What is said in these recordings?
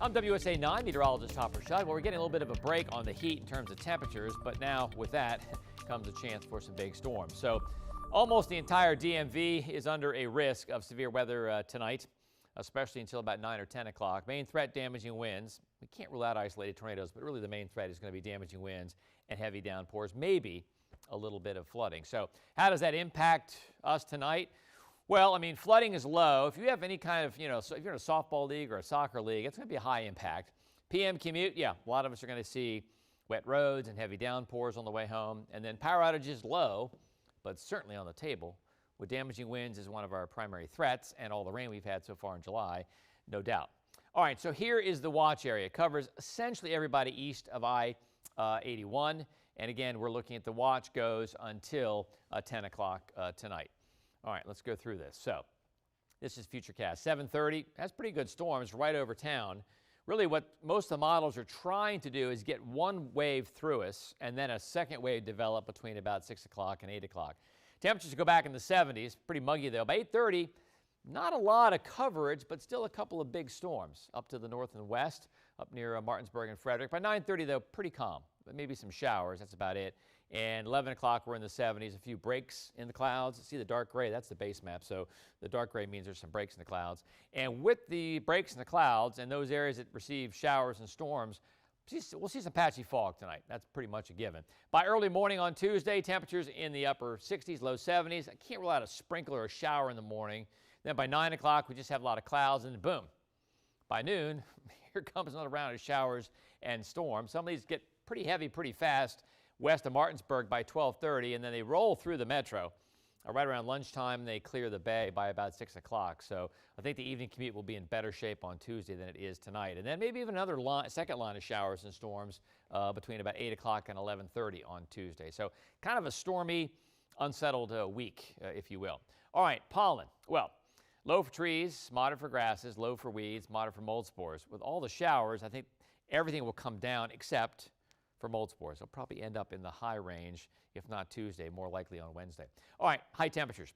I'm WSA 9 meteorologist Hopper Shug. Well, we're getting a little bit of a break on the heat in terms of temperatures, but now with that comes a chance for some big storms. So almost the entire DMV is under a risk of severe weather tonight, especially until about 9 or 10 o'clock. Main threat, damaging winds. We can't rule out isolated tornadoes, but really the main threat is going to be damaging winds and heavy downpours, maybe a little bit of flooding. So how does that impact us tonight? Well, I mean, flooding is low. If you have any kind of, so if you're in a softball league or a soccer league, it's going to be a high impact. PM commute, yeah, a lot of us are going to see wet roads and heavy downpours on the way home. And then power outages low, but certainly on the table. With damaging winds is one of our primary threats, and all the rain we've had so far in July, no doubt. All right, so here is the watch area. It covers essentially everybody east of I-81. And again, we're looking at the watch goes until 10 o'clock tonight. All right, let's go through this. So this is Futurecast. 7:30 has pretty good storms right over town. Really what most of the models are trying to do is get one wave through us and then a second wave develop between about 6 o'clock and 8 o'clock. Temperatures go back in the 70s, pretty muggy though. By 8:30, not a lot of coverage, but still a couple of big storms up to the north and west, up near Martinsburg and Frederick. By 9:30 though, pretty calm, but maybe some showers, that's about it. And 11 o'clock, we're in the 70s, a few breaks in the clouds. See the dark gray, that's the base map, so the dark gray means there's some breaks in the clouds. And with the breaks in the clouds and those areas that receive showers and storms, we'll see some patchy fog tonight. That's pretty much a given. By early morning on Tuesday, temperatures in the upper 60s, low 70s. I can't rule out a sprinkle or a shower in the morning. Then by 9 o'clock, we just have a lot of clouds, and boom. By noon, here comes another round of showers and storms. Some of these get pretty heavy pretty fast west of Martinsburg by 12:30, and then they roll through the metro. Right around lunchtime, they clear the bay by about 6 o'clock. So I think the evening commute will be in better shape on Tuesday than it is tonight. And then maybe even another second line of showers and storms between about 8 o'clock and 11:30 on Tuesday. So kind of a stormy, unsettled week, if you will. All right, pollen. Well, low for trees, moderate for grasses, low for weeds, moderate for mold spores. With all the showers, I think everything will come down except for mold spores. They'll probably end up in the high range, if not Tuesday, more likely on Wednesday. All right, high temperatures.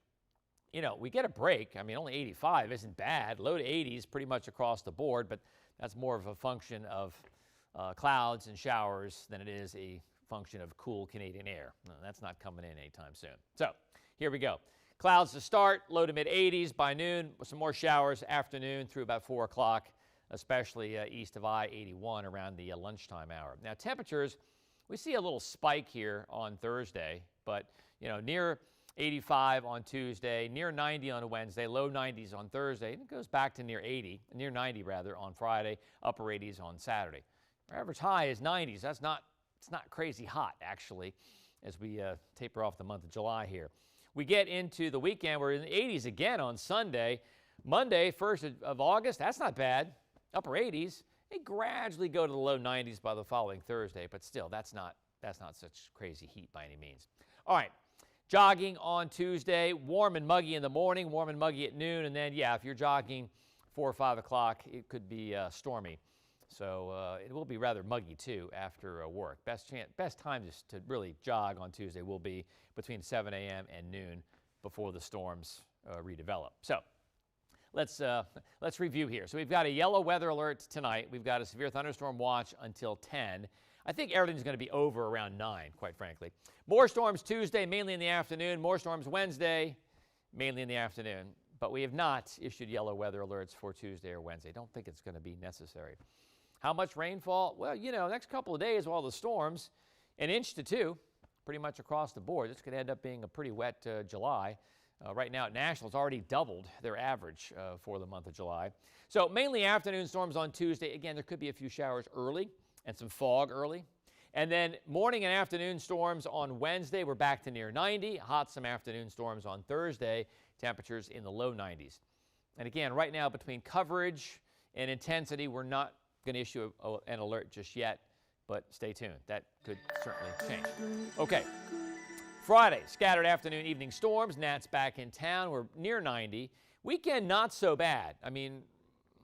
We get a break. I mean, only 85 isn't bad. Low to 80s pretty much across the board, but that's more of a function of clouds and showers than it is a function of cool Canadian air. No, that's not coming in anytime soon. So here we go. Clouds to start, low to mid 80s by noon, with some more showers afternoon through about 4 o'clock. Especially east of I-81 around the lunchtime hour. Now temperatures, we see a little spike here on Thursday, but near 85 on Tuesday, near 90 on Wednesday, low 90s on Thursday, and it goes back to near 90 rather on Friday, upper 80s on Saturday. Our average high is 90s. It's not crazy hot actually as we taper off the month of July here. We get into the weekend, we're in the 80s again on Sunday. Monday, 1st of August, that's not bad. Upper 80s, they gradually go to the low 90s by the following Thursday, but still, that's not such crazy heat by any means. All right, jogging on Tuesday, warm and muggy in the morning, warm and muggy at noon, and then, yeah, if you're jogging 4 or 5 o'clock, it could be stormy. So it will be rather muggy, too, after work. Best time to really jog on Tuesday will be between 7 a.m. and noon before the storms redevelop. So let's review here. So we've got a yellow weather alert tonight. We've got a severe thunderstorm watch until 10. I think everything's going to be over around 9, quite frankly. More storms Tuesday, mainly in the afternoon. More storms Wednesday, mainly in the afternoon. But we have not issued yellow weather alerts for Tuesday or Wednesday. Don't think it's going to be necessary. How much rainfall? Well, next couple of days, all the storms, 1 inch to 2, pretty much across the board. It's going to end up being a pretty wet July. Right now at National, it's already doubled their average for the month of July. So mainly afternoon storms on Tuesday. Again, there could be a few showers early and some fog early. And then morning and afternoon storms on Wednesday. We're back to near 90. Hot some afternoon storms on Thursday. Temperatures in the low 90s. And again, right now between coverage and intensity, we're not going to issue an alert just yet, but stay tuned. That could certainly change. Okay. Friday, scattered afternoon, evening storms. Gnats back in town. We're near 90. Weekend, not so bad. I mean,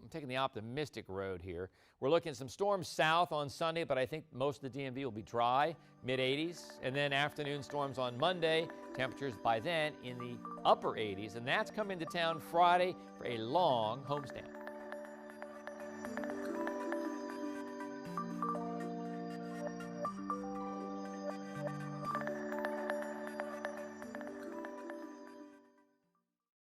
I'm taking the optimistic road here. We're looking at some storms south on Sunday, but I think most of the DMV will be dry, mid-80s. And then afternoon storms on Monday. Temperatures by then in the upper 80s. And that's coming to town Friday for a long homestand.